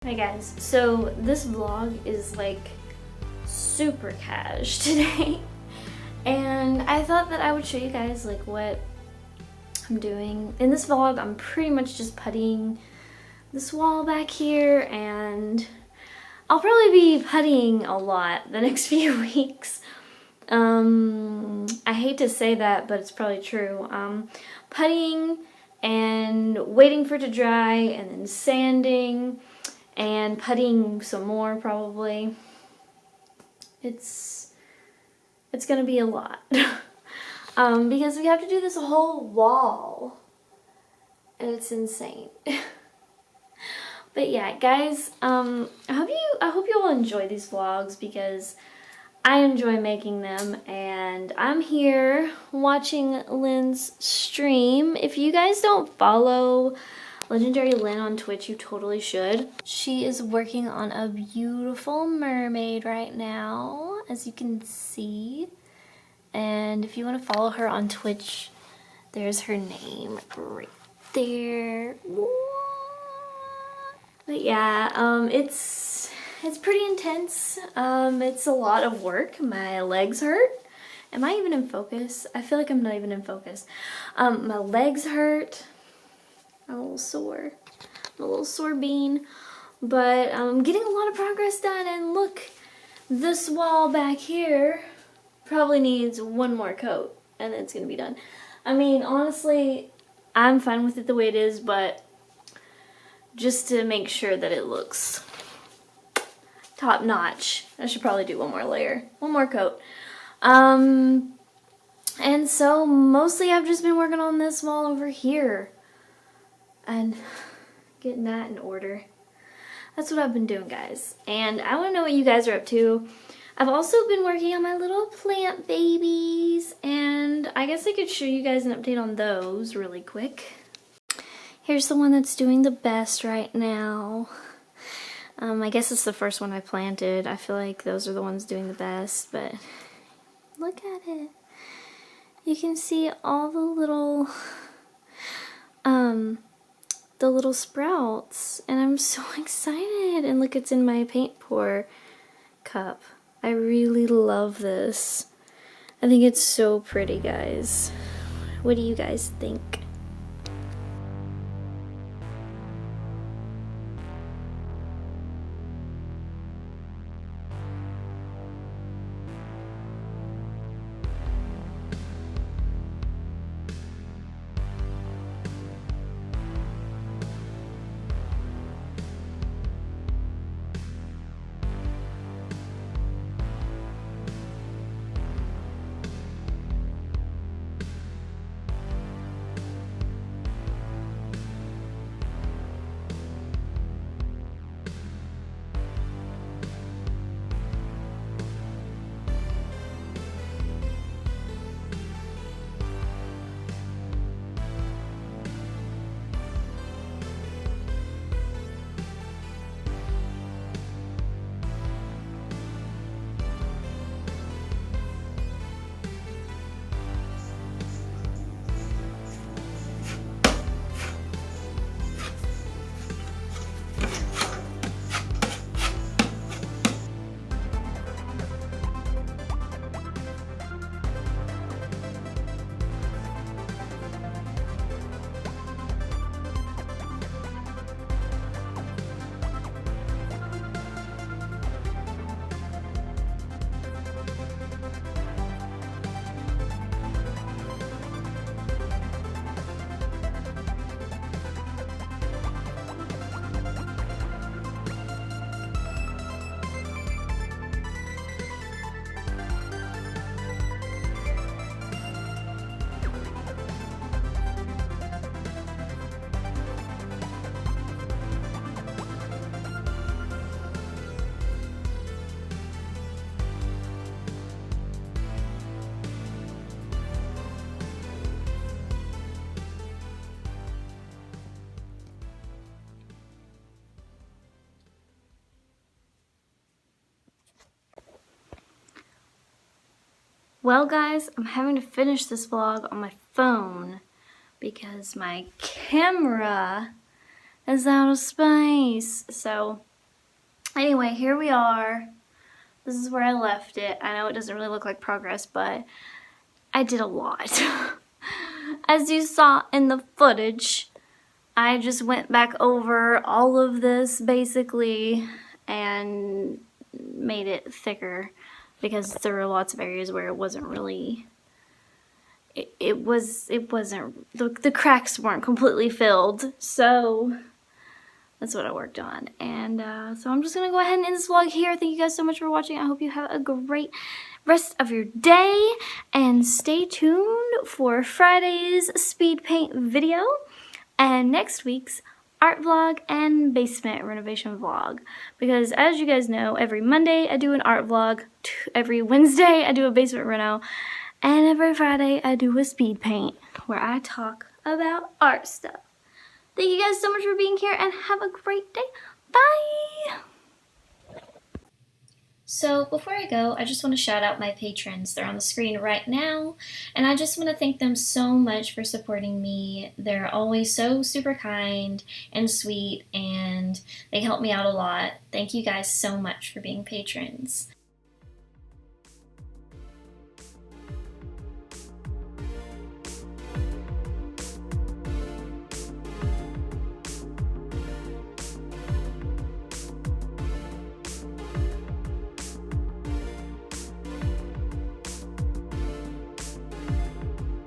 Hi guys, so this vlog is like super cash today and I thought that I would show you guys like what I'm doing. In this vlog I'm pretty much just puttying this wall back here, and I'll probably be puttying a lot the next few weeks. I hate to say that, but it's probably true. Puttying and waiting for it to dry and then sanding and puttying some more probably. It's gonna be a lot. Because we have to do this whole wall and it's insane. But yeah, guys, I hope you all enjoy these vlogs because I enjoy making them, and I'm here watching Lynn's stream. If you guys don't follow Legendary Lynn on Twitch, you totally should. She is working on a beautiful mermaid right now, as you can see. And if you want to follow her on Twitch, there's her name right there. But yeah, it's pretty intense. It's a lot of work. My legs hurt. Am I even in focus? I feel like I'm not even in focus. My legs hurt. I'm a little sore. I'm a little sore bean. But I'm getting a lot of progress done. And look, this wall back here probably needs one more coat and it's gonna be done. I mean, honestly, I'm fine with it the way it is, but just to make sure that it looks top notch, I should probably do one more layer, one more coat. And so mostly I've just been working on this wall over here and getting that in order. That's what I've been doing, guys. And I want to know what you guys are up to. I've also been working on my little plant babies, and I guess I could show you guys an update on those really quick. Here's the one that's doing the best right now. I guess it's the first one I planted. I feel like those are the ones doing the best, but look at it. You can see all the little sprouts, and I'm so excited. And look, it's in my paint pour cup. I really love this. I think it's so pretty, guys. What do you guys think? Well guys, I'm having to finish this vlog on my phone because my camera is out of space. So Anyway, here we are. This is where I left it. I know it doesn't really look like progress, but I did a lot. As you saw in the footage, I just went back over all of this basically and made it thicker because there were lots of areas where it wasn't really, the cracks weren't completely filled, so that's what I worked on. And so I'm just gonna go ahead and end this vlog here. Thank you guys so much for watching. I hope you have a great rest of your day, and stay tuned for Friday's speed paint video and next week's art vlog and basement renovation vlog, because as you guys know, every Monday I do an art vlog, every Wednesday I do a basement reno, and every Friday I do a speed paint where I talk about art stuff. Thank you guys so much for being here, and have a great day. Bye! So before I go, I just want to shout out my patrons. They're on the screen right now, and I just want to thank them so much for supporting me. They're always so super kind and sweet, and they help me out a lot. Thank you guys so much for being patrons.